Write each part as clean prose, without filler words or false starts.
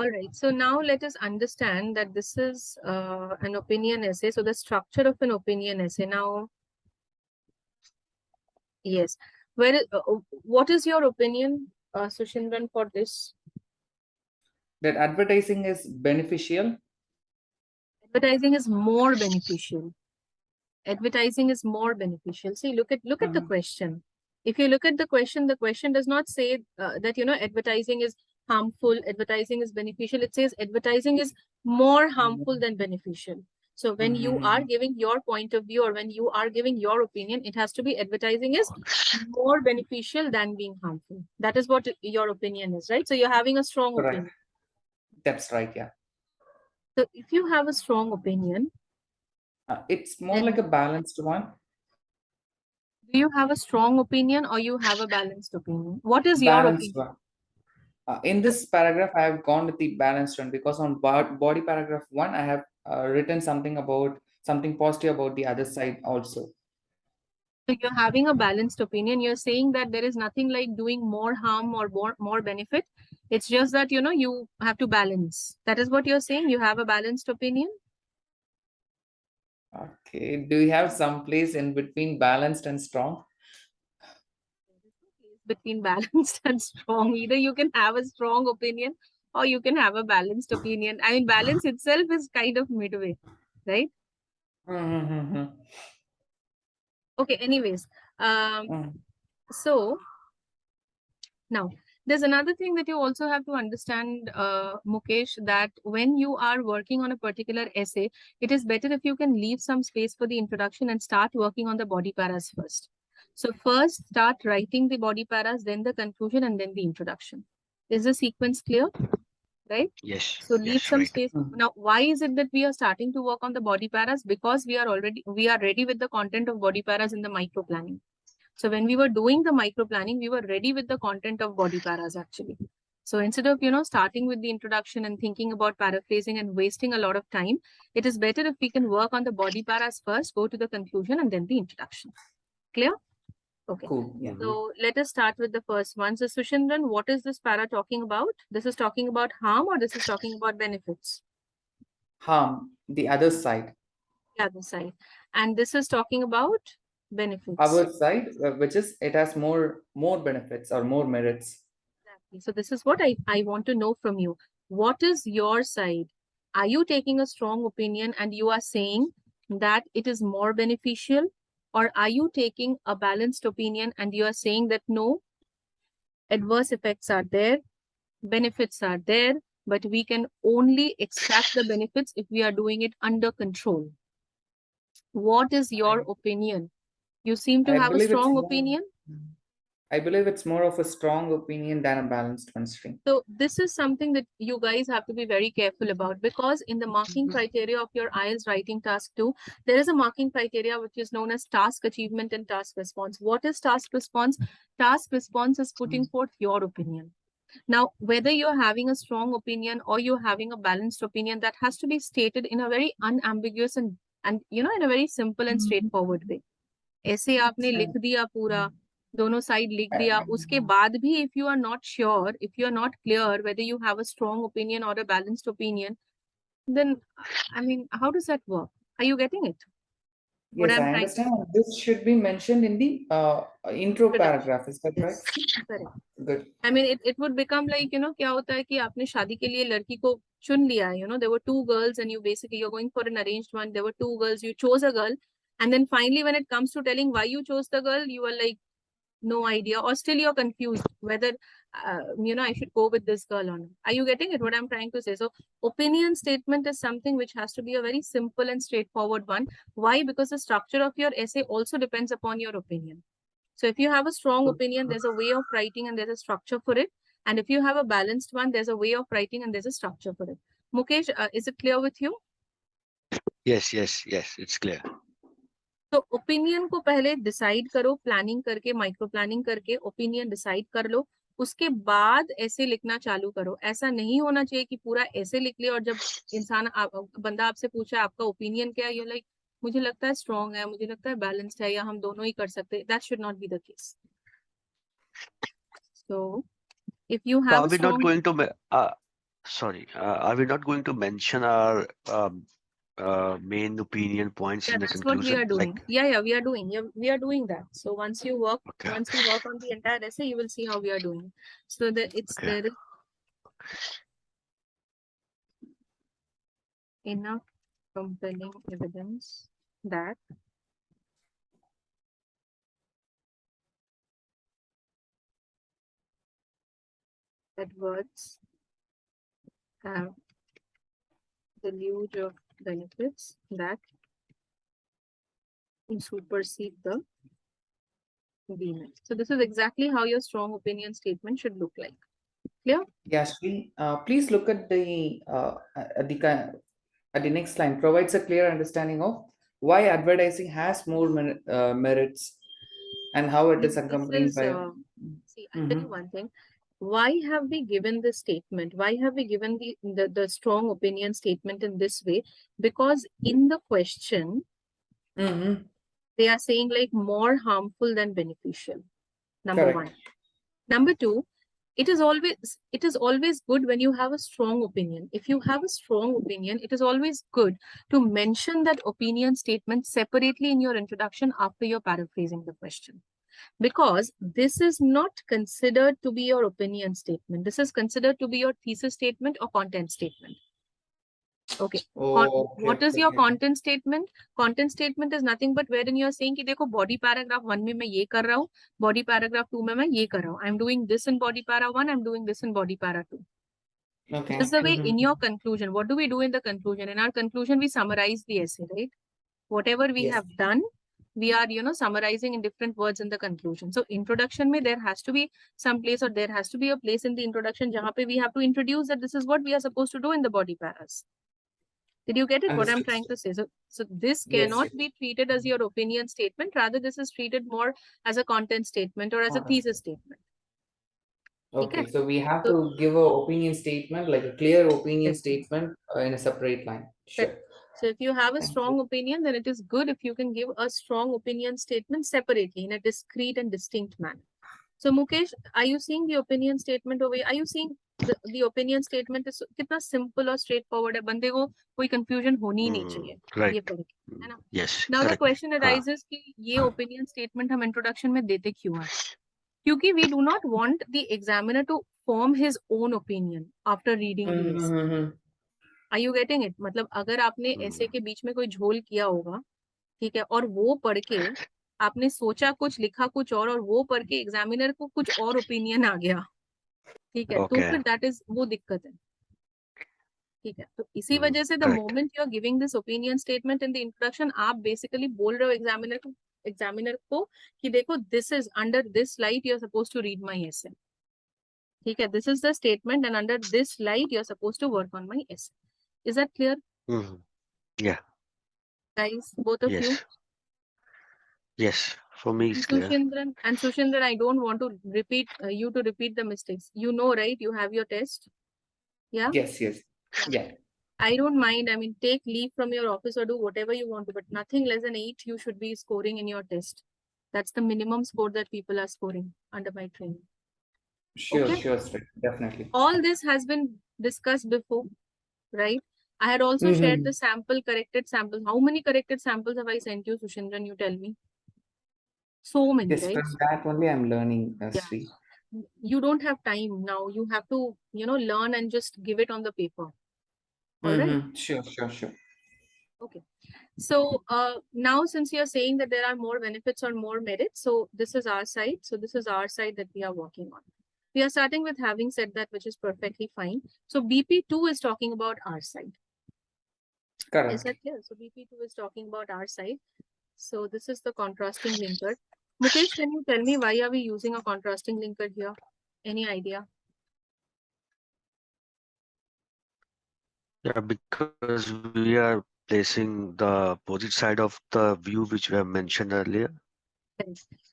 All right. So now let us understand that this is an opinion essay. So the structure of an opinion essay. Now, yes. What is your opinion, Sushindran, for this? That advertising is beneficial. Advertising is more beneficial. Advertising is more beneficial. See, look at the question. If you look at the question does not say that advertising is harmful, advertising is beneficial. It says advertising is more harmful than beneficial. So when you are giving your point of view or when you are giving your opinion, it has to be advertising is more beneficial than being harmful. That is what your opinion is, right? So you're having a strong Correct. opinion. That's right, yeah. So if you have a strong opinion, It's more like a balanced one. do you have a strong opinion or you have a balanced opinion? What is your Balanced opinion? one. In this paragraph, I have gone with the balanced one because on body paragraph 1, I have written something positive about the other side also. So you're having a balanced opinion. You're saying that there is nothing like doing more harm or more benefit. It's just that, you have to balance. That is what you're saying. You have a balanced opinion. Okay. Do you have some place in between balanced and strong? Between balanced and strong. Either you can have a strong opinion or you can have a balanced opinion. I mean, balance itself is kind of midway, right? Mm-hmm. Okay, anyways. So now, there's another thing that you also have to understand, Mukesh, that when you are working on a particular essay, it is better if you can leave some space for the introduction and start working on the body paras first. So first start writing the body paras, then the conclusion, and then the introduction. Is the sequence clear? Right? Yes. So leave some Right. space. Now, why is it that we are starting to work on the body paras? Because we are ready with the content of body paras in the micro planning. So when we were doing the micro planning, we were ready with the content of body paras actually. So instead of, starting with the introduction and thinking about paraphrasing and wasting a lot of time, it is better if we can work on the body paras first, go to the conclusion and then the introduction. Clear? Okay. Cool. Yeah. So let us start with the first one. So Sushindran, what is this para talking about? This is talking about harm or this is talking about benefits? Harm, the other side. The other side. And this is talking about benefits. Our side, which is it has more benefits or more merits. Exactly. So this is what I want to know from you. What is your side? Are you taking a strong opinion and you are saying that it is more beneficial? Or are you taking a balanced opinion and you are saying that no, adverse effects are there, benefits are there, but we can only extract the benefits if we are doing it under control? What is your opinion? You seem to have a strong opinion. I believe it's more of a strong opinion than a balanced one stream. So this is something that you guys have to be very careful about, because in the marking criteria of your IELTS writing task 2, there is a marking criteria which is known as task achievement and task response. What is task response? Task response is putting forth your opinion. Now, whether you're having a strong opinion or you're having a balanced opinion, that has to be stated in a very unambiguous and in a very simple and straightforward way. ऐसे आपने लिख दिया पूरा, दोनों side लिख दिया, उसके बाद भी if you are not sure, if you are not clear whether you have a strong opinion or a balanced opinion, then I mean, how does that work? Are you getting it? Yes, I understand. This should be mentioned in the intro paragraph. Is that right? Correct. Good. I mean, it would become like, क्या होता है कि आपने शादी के लिए लड़की को चुन लिया, there were two girls and you're going for an arranged one. There were two girls, you chose a girl. And then finally, when it comes to telling why you chose the girl, you are like, no idea, or still you're confused whether, I should go with this girl or not. Are you getting it? What I'm trying to say? So opinion statement is something which has to be a very simple and straightforward one. Why? Because the structure of your essay also depends upon your opinion. So if you have a strong opinion, there's a way of writing and there's a structure for it. And if you have a balanced one, there's a way of writing and there's a structure for it. Mukesh, is it clear with you? Yes, it's clear. तो opinion को पहले decide करो, planning करके, micro planning करके opinion decide कर लो, उसके बाद ऐसे लिखना चालू करो. ऐसा नहीं होना चाहिए कि पूरा ऐसे लिख लिया और जब बंदा आपसे पूछा आपका ओपिनियन क्या है, यू लाइक मुझे लगता है स्ट्रॉन्ग है, मुझे लगता है बैलेंस्ड है, या हम दोनों ही कर सकते हैं. That should not be the case. So if you have not going to Sorry, are we not going to mention our main opinion points Yeah, in the that's what we are conclusion? Like, doing. Yeah, we are doing. Yeah, we are doing that. So once you work, okay, once we work on the entire essay, you will see how we are doing. So that it's okay. there is enough compelling evidence that words have the deluge of benefits that supersede the demon. So this is exactly how your strong opinion statement should look like. Clear? Yeah, Shri, please look at the next line. Provides a clear understanding of why advertising has more merits and how it is This accompanied is, by. see, I'll tell you Mhm. one thing. Why have we given this statement? Why have we given the strong opinion statement in this way? Because in the question, Mm-hmm. they are saying like more harmful than beneficial. Number one. Correct. Number two, it is always good when you have a strong opinion. If you have a strong opinion, it is always good to mention that opinion statement separately in your introduction after you're paraphrasing the question. Because this is not considered to be your opinion statement. This is considered to be your thesis statement or content statement. Okay. Oh, okay, What is okay, your okay. content statement? Content statement is nothing but wherein you are saying कि देखो body paragraph 1 में मैं ये कर रहा हूँ, body paragraph 2 में मैं ये कर रहा हूँ. I'm doing this in body para 1, I'm doing this in body para 2. Okay. Just the way in Mm-hmm. your conclusion, what do we do in the conclusion? In our conclusion, we summarize the essay, right? Whatever we Yes. have done, we are, summarizing in different words in the conclusion. So introduction mein, there has to be some place, or there has to be a place in the introduction jahan pe we have to introduce that this is what we are supposed to do in the body paras. Did you get it? What I'm Understood. trying to say? So this Yes, cannot yes. be treated as your opinion statement. Rather, this is treated more as a content statement or as a thesis Understood. statement. Okay, Okay. so we have So to give a opinion statement, like a clear opinion yes. statement in a separate line. Sure. Correct. So if you have a Thank you. strong opinion, then it is good if you can give a strong opinion statement separately in a discrete and distinct manner. So Mukesh, are you seeing the opinion statement over here? Are you seeing the opinion statement is कितना simple और straightforward है, बंदे को कोई confusion होनी ही नहीं चाहिए, Right. ये फर्क है ना? Yes, Now the correct. question arises कि ये opinion statement हम introduction में देते क्यों हैं? क्योंकि we do not want the examiner to form his own opinion after reading the essay. Mm-hmm. Are you getting it? मतलब अगर आपने essay के बीच में कोई झोल किया होगा, ठीक है, और वो पढ़ के आपने सोचा कुछ, लिखा कुछ और वो पढ़ के एग्जामिनर को कुछ और ओपिनियन आ गया, ठीक है, तो Okay. फिर दैट इज वो दिक्कत है. ठीक है, तो इसी वजह से the Correct. Moment you are giving this opinion statement in the introduction, आप बेसिकली बोल रहे हो एग्जामिनर को कि देखो this is under this light you are suppose to read my essay. ठीक है, this is the statement and under this light you are suppose to work on my essay. Is that clear Yeah. Guys, both of you? Yes. Yes. For me, it's clear. Sushindran, I don't want to repeat you to repeat the mistakes. You know, right? You have your test. Yeah. Yes, yes. Yeah. I don't mind. I mean, take leave from your office or do whatever you want to, but nothing less than 8 you should be scoring in your test. That's the minimum score that people are scoring under my training. Sure, Okay. sure, sir. Definitely. All this has been discussed before, right? I had also shared the corrected samples. How many corrected samples have I sent you, Sushindran? You tell me. So many, Yes, right? from that only I'm learning, Yeah. Sri. You don't have time now. You have to, learn and just give it on the paper. All right. Sure, sure, sure. Okay. So now since you're saying that there are more benefits or more merits, so this is our side. So this is our side that we are working on. We are starting with having said that, which is perfectly fine. So BP2 is talking about our side. Is Correct. that clear? So BP2 is talking about our side. So this is the contrasting linker. Mukesh, can you tell me why are we using a contrasting linker here? Any idea? Yeah, because we are placing the opposite side of the view which we have mentioned earlier.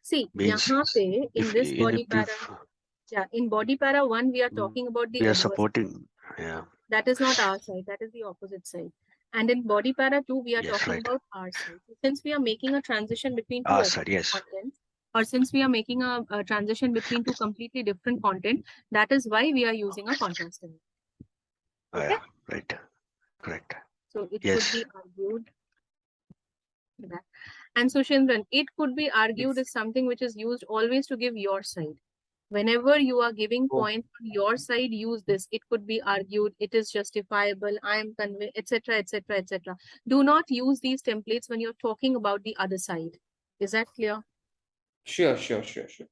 See, Means यहाँ पे in if this body para, if in body para 1, we are talking about the we are adverse. supporting, yeah. That is not our side, that is the opposite side. And in body para 2, we are Yes, talking right. about our side. So since we are making a transition between two Our opposite side, yes. contents, or since we are making a transition between two completely different content, that is why we are using a contrasting. Okay. Yeah, right. Correct. So it could be Yes. argued that. And Sushindran, it could be argued It's as something which is used always to give your side. Whenever you are giving oh, points on your side, use this. It could be argued, it is justifiable, I am convinced, etc., etc., etc. Do not use these templates when you're talking about the other side. Is that clear? sure, sure, sure, sure.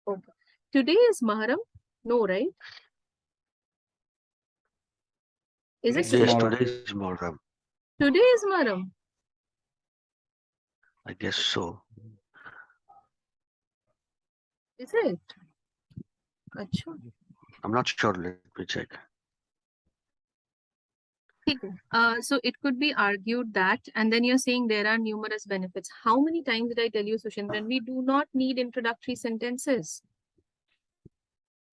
Okay. Today is Maharam? No, right? Is it Today's today? Yes, tomorrow. today is Moram. Today is Maharam. I guess so. Is it? Acha. I'm not sure. Let me check. ठीक है. So it could be argued that, and then you're saying there are numerous benefits. How many times did I tell you, Sushindran? We do not need introductory sentences.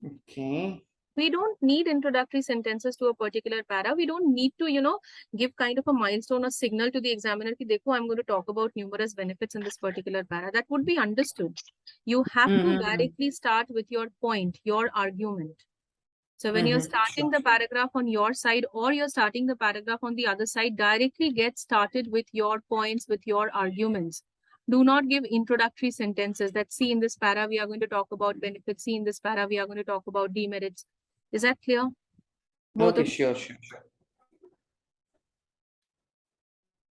Okay. We don't need introductory sentences to a particular para. We don't need to, give kind of a milestone or signal to the examiner ki dekho, I'm going to talk about numerous benefits in this particular para. That would be understood. You have to Mm-hmm. directly start with your point, your argument. So when you're Mm-hmm. starting the paragraph on your side or you're starting the paragraph on the other side, directly get started with your points, with your arguments. Do not give introductory sentences that see in this para we are going to talk about benefits, see in this para we are going to talk about demerits. Is that clear? Both Okay, of sure, sure, sure.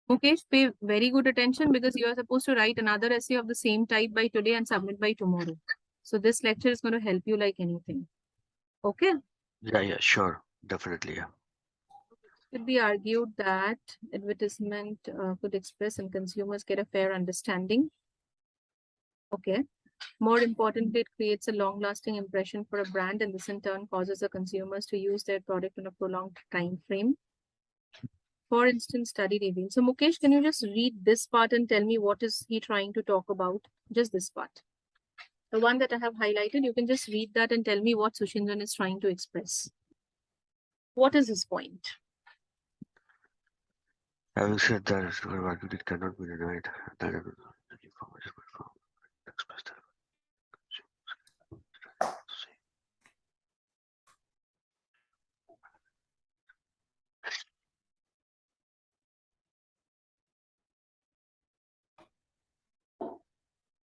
Mukesh, pay very good attention because you are supposed to write another essay of the same type by today and submit by tomorrow. So this lecture is going to help you like anything. Okay? Yeah, yeah, sure. Definitely. Yeah. Could be argued that advertisement could express and consumers get a fair understanding. Okay. More importantly, it creates a long-lasting impression for a brand, and this in turn causes the consumers to use their product in a prolonged time frame. For instance, study reveals. So, Mukesh, can you just read this part and tell me what is he trying to talk about? Just this part. The one that I have highlighted, you can just read that and tell me what Sushindran is trying to express. What is his point? Having said that, it's argued it cannot be denied that the information from express that.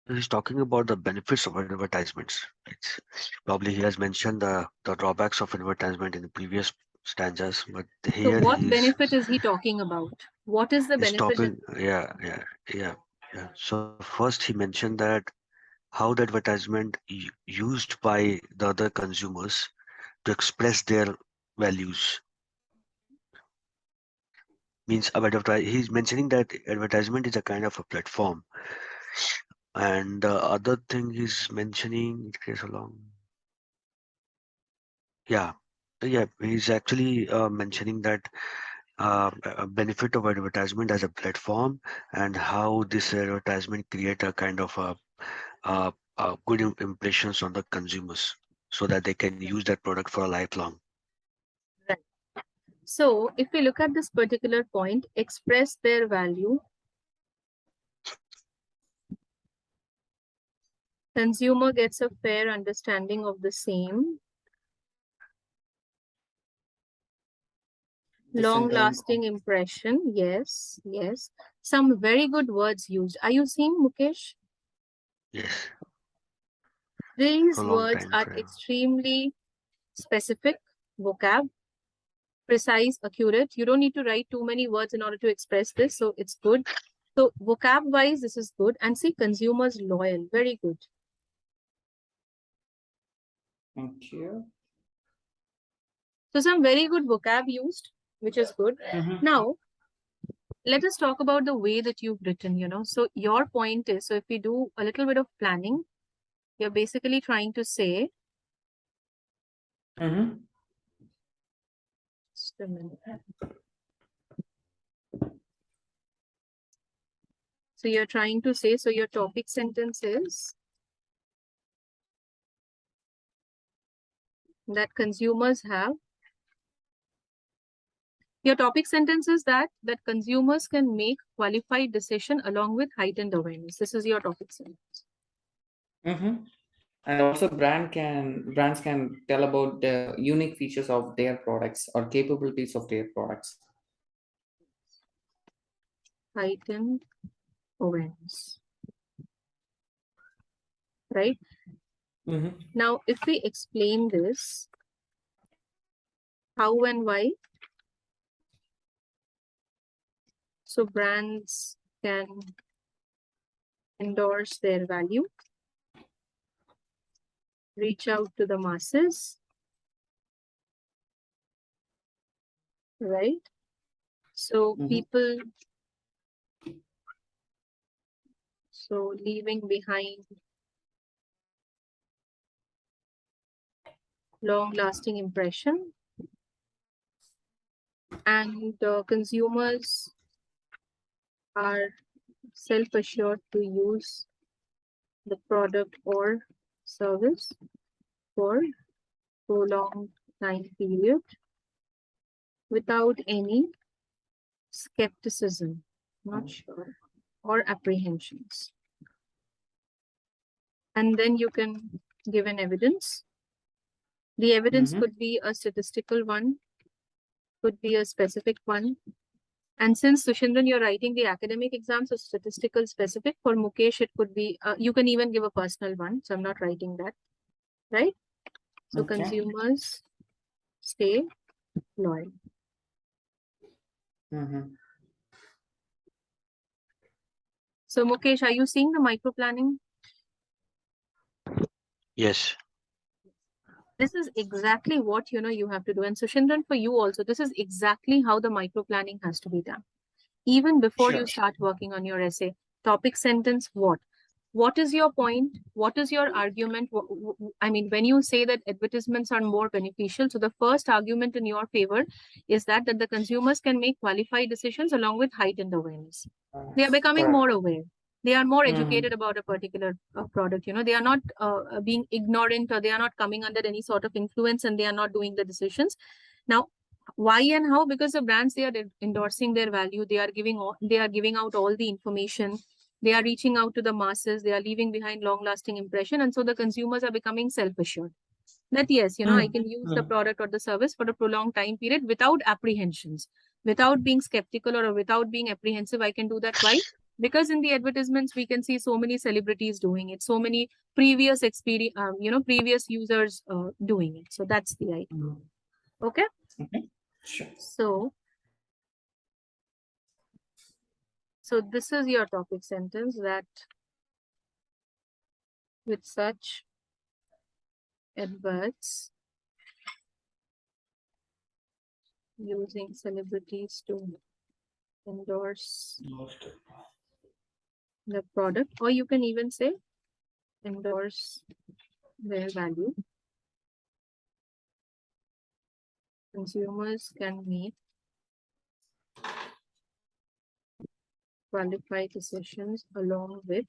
He's talking about the benefits of advertisements. It's probably he has mentioned the drawbacks of advertisement in the previous stanzas, but So, here what benefit is he talking about? What is the he's benefit that talking. Yeah, yeah, yeah, yeah. So first he mentioned that how the advertisement used by the other consumers to express their values means he's mentioning that advertisement is a kind of a platform, and the other thing he's mentioning it creates a long. Yeah, yeah, he's actually mentioning that a benefit of advertisement as a platform and how this advertisement create a kind of a good impressions on the consumers so that they can use that product for a lifelong. right? So, if we look at this particular point, express their value, consumer gets a fair understanding of the same, This in long turn. lasting impression. Yes, yes. Some very good words used. Are you seeing, Mukesh? Yes, for These a long words time are frame. extremely specific, vocab, precise, accurate. You don't need to write too many words in order to express this, so it's good. So vocab wise, this is good. And see, consumers loyal, very good. Thank you. So some very good vocab used, which is good. Mm-hmm. Now, let us talk about the way that you've written. So your point is, so if we do a little bit of planning, you're basically trying to say, Mm-hmm. just a minute. So you're trying to say, so your topic sentence is that consumers have. Your topic sentence is that consumers can make qualified decision along with heightened awareness. This is your topic sentence. Mm-hmm. And also brands can tell about the unique features of their products or capabilities of their products. Heightened awareness, right? Mm-hmm. Now, if we explain this, how and why, so brands can endorse their value, reach out to the masses, right? So people, so leaving behind long-lasting impression, and consumers are self-assured to use the product or service for prolonged time period without any skepticism, not sure, or apprehensions. And then you can give an evidence. The evidence could be a statistical one, could be a specific one. And since Sushindran, you're writing the academic exams, so statistical specific. For Mukesh, it could be, you can even give a personal one. So I'm not writing that, right? So Okay. consumers stay loyal. So Mukesh, are you seeing the micro planning? Yes. This is exactly what you have to do. And Sushindran, for you also, this is exactly how the micro planning has to be done. Even before you start working on your essay, topic sentence, what is your point? What is your argument? I mean, when you say that advertisements are more beneficial, so the first argument in your favor is that the consumers can make qualified decisions along with heightened awareness. They are becoming more aware. They are more educated about a particular product. They are not being ignorant, or they are not coming under any sort of influence, and they are not doing the decisions. Now, why and how? Because the brands, they are endorsing their value. They are giving out all the information. They are reaching out to the masses. They are leaving behind long-lasting impression, and so the consumers are becoming self-assured that yes, I can use the product or the service for a prolonged time period without apprehensions, without being skeptical or without being apprehensive. I can do that. Why? Because in the advertisements, we can see so many celebrities doing it, so many previous experience, previous users doing it. So that's the idea. Okay. Sure. So this is your topic sentence, that with such adverts using celebrities to endorse the product, or you can even say endorse their value, consumers can make qualified decisions along with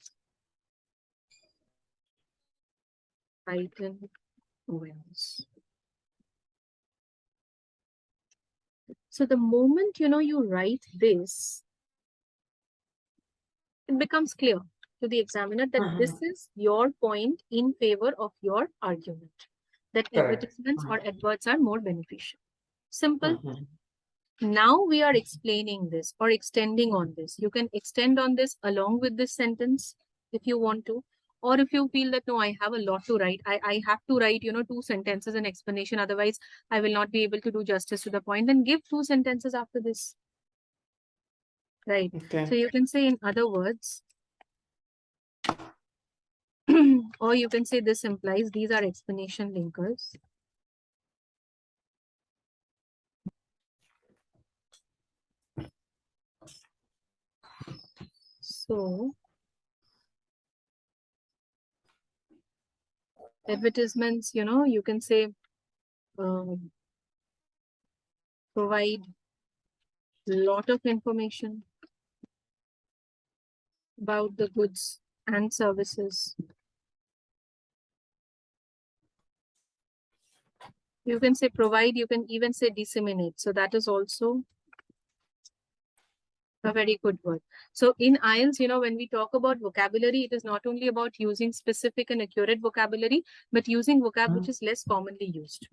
heightened awareness. So the moment you write this, it becomes clear to the examiner that this is your point in favor of your argument, that advertisements or adverts are more beneficial. Simple. Now we are explaining this or extending on this. You can extend on this along with this sentence if you want to, or if you feel that no, I have a lot to write, I have to write 2 sentences in explanation, otherwise I will not be able to do justice to the point, then give 2 sentences after this, right? So you can say, in other words, or you can say this implies, these are explanation linkers. So advertisements, you can say provide lot of information about the goods and services. You can say provide, you can even say disseminate. So that is also A very good word. So in IELTS, when we talk about vocabulary, it is not only about using specific and accurate vocabulary, but using vocab which is less commonly used.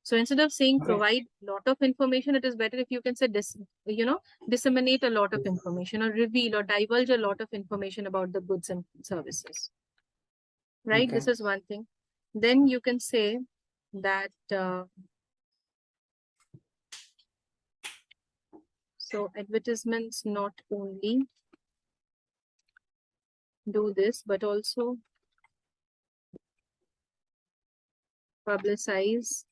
So instead of saying Okay. provide lot of information, it is better if you can say disseminate a lot of information, or reveal or divulge a lot of information about the goods and services. Right? Okay. This is one thing. Then you can say that so advertisements not only do this, but also publicize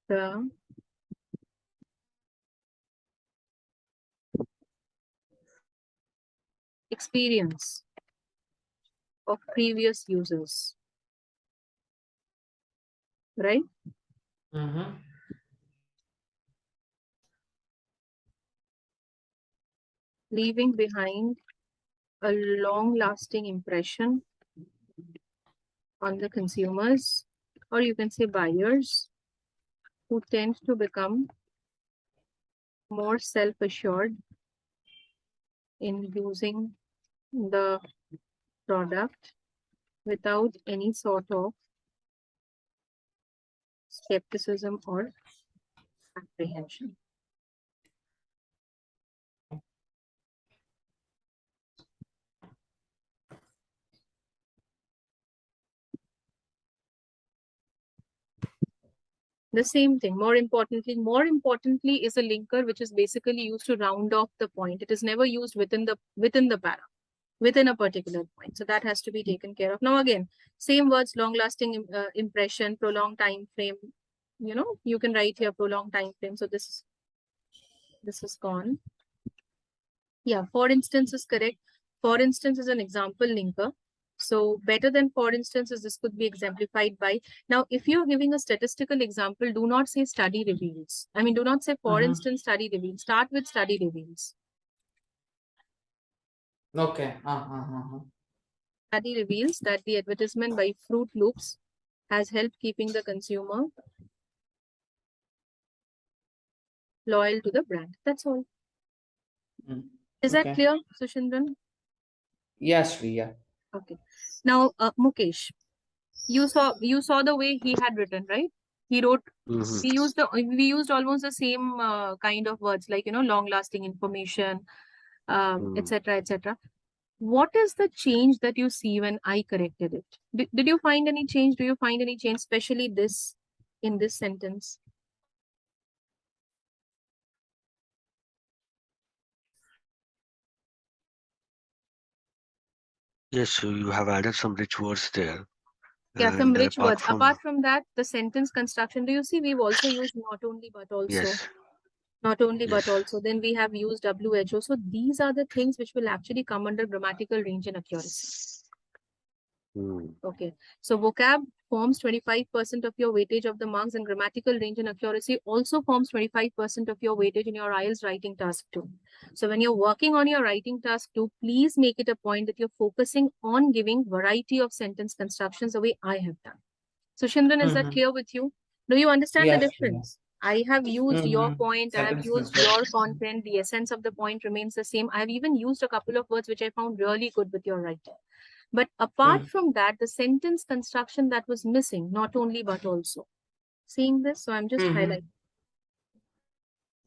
the experience of previous users, right? Mm-hmm. Leaving behind a long-lasting impression on the consumers, or you can say buyers, who tend to become more self-assured in using the product without any sort of skepticism or apprehension. The same thing, more importantly is a linker which is basically used to round off the point. It is never used within the para, within a particular point. So that has to be taken care of. Now again, same words, long-lasting impression, prolonged time frame. You can write here prolonged time frame. So this is gone. Yeah, for instance is correct. For instance is an example linker. So better than for instance is this could be exemplified by. Now, if you're giving a statistical example, do not say study reveals. I mean, do not say for instance study reveals. Start with study reveals. Okay. Study reveals that the advertisement by Fruit Loops has helped keeping the consumer loyal to the brand. That's all. Is that Okay. clear, Sushindran? Yes, Shri, yeah. Okay. Now, Mukesh, you saw the way he had written, right? He wrote. Mhm. We used almost the same kind of words, like long-lasting information, Mm. etc., etc. What is the change that you see when I corrected it? Did you find any change? Do you find any change, especially this in this sentence? Yes, so you have added some rich words there, Yeah, some and rich apart words. from Apart from that, the sentence construction, do you see we've also used not only but also? yes, Not only but yes, also. Then we have used WHO. So these are the things which will actually come under grammatical range and accuracy. mm. Okay. So vocab forms 25% of your weightage of the marks, and grammatical range and accuracy also forms 25% of your weightage in your IELTS writing task 2. So when you're working on your writing task 2, please make it a point that you're focusing on giving variety of sentence constructions the way I have done. So Shindran, is that clear with you? Do you understand the Yes, Shri, yeah. difference? I have used your point, I have Sentence used your content, the essence of the point remains the same. I have even used a couple of words which I found really good with your writing. But apart from that, the sentence construction that was missing, not only but also. Seeing this, so I'm just highlighting.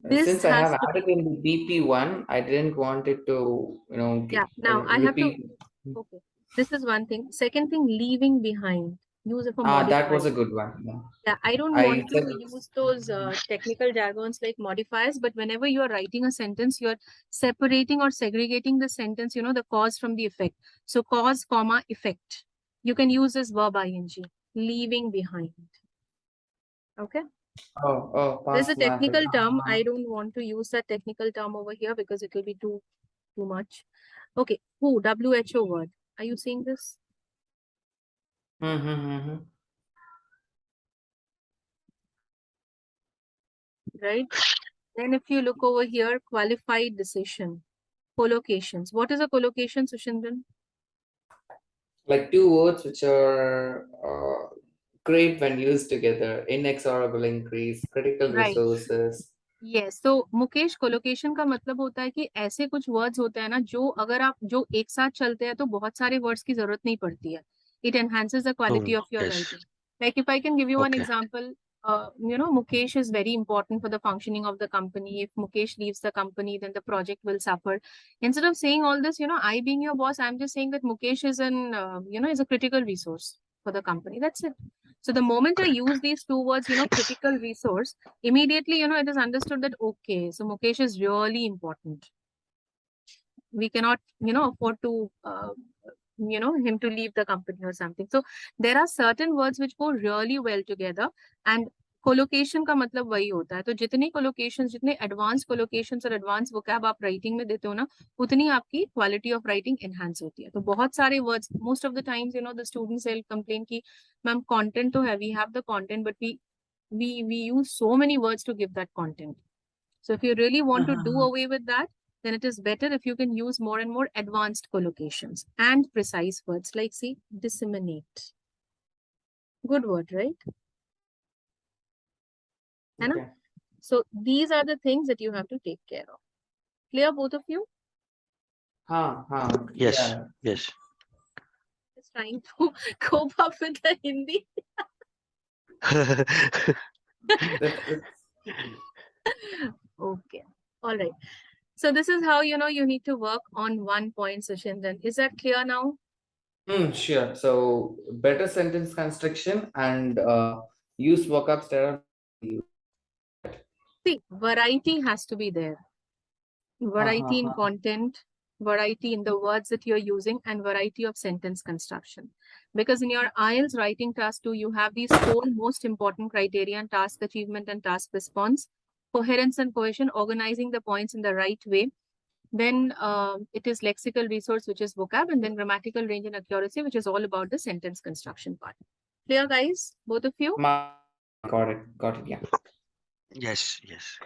This Since I has have to added be, in the BP one, I didn't want it to, yeah. Now I have to, repeat. okay. This is one thing. Second thing, leaving behind. Use of a That was modifier. a good one. Yeah. Yeah, I don't I want to said, use those technical jargons like modifiers, but whenever you are writing a sentence, you're separating or segregating the sentence, the cause from the effect. So cause, comma, effect. You can use this verb ing, leaving behind. Okay. There's a past technical matter. term. I don't want to use that technical term over here because it will be too much. Okay. Who? WHO word. Are you seeing this? Right. Then if you look over here, qualified decision. Collocations. What is a collocation, Sushindran? Like two words which are great when used together. Inexorable increase, critical Right. resources. Yes, तो Mukesh, colocation का मतलब होता है कि ऐसे कुछ words होते हैं ना जो अगर आप जो एक साथ चलते हैं तो बहुत सारे वर्ड्स की जरूरत नहीं पड़ती है. It enhances the quality Oh, of your yes. Writing. Like if I can give you one Okay. example, Mukesh is very important for the functioning of the company. If Mukesh leaves the company, then the project will suffer. Instead of saying all this, I being your boss, I'm just saying that Mukesh is is a critical resource for the company. That's it. So the moment I Correct. use these two words, critical resource, immediately, it is understood that, okay, so Mukesh is really important. We cannot, afford to, him to leave the company or something. So there are certain words which go really well together, and collocation का मतलब वही होता है. तो जितनी collocation, जितने advance collocation और advance vocab आप राइटिंग में देते हो ना, उतनी आपकी क्वालिटी ऑफ राइटिंग एनहांस होती है. तो बहुत सारे words, most of the times the students will complain की मैम कंटेंट तो है, we have the content, but we use so many words to give that content. So if you really want to do away with that, then it is better if you can use more and more advanced collocations and precise words like, see, disseminate. Good word, right? Anna? Okay. So these are the things that you have to take care of. Clear, both of you? Yes. Yeah. Yes. Just trying to cope up with the Hindi. That's Okay. All right. So this is how, you need to work on one point, Sushindan. Is that clear now? Sure. So better sentence construction and use vocab that are used. See, variety has to be there. Variety in Uh-huh. content, variety in the words that you're using, and variety of sentence construction. Because in your IELTS writing task 2, you have these four most important criteria: task achievement and task response, coherence and cohesion, organizing the points in the right way. Then it is lexical resource, which is vocab, and then grammatical range and accuracy, which is all about the sentence construction part. Clear, guys? Both of you? Got it. Got it. Yeah. Yes. Yes.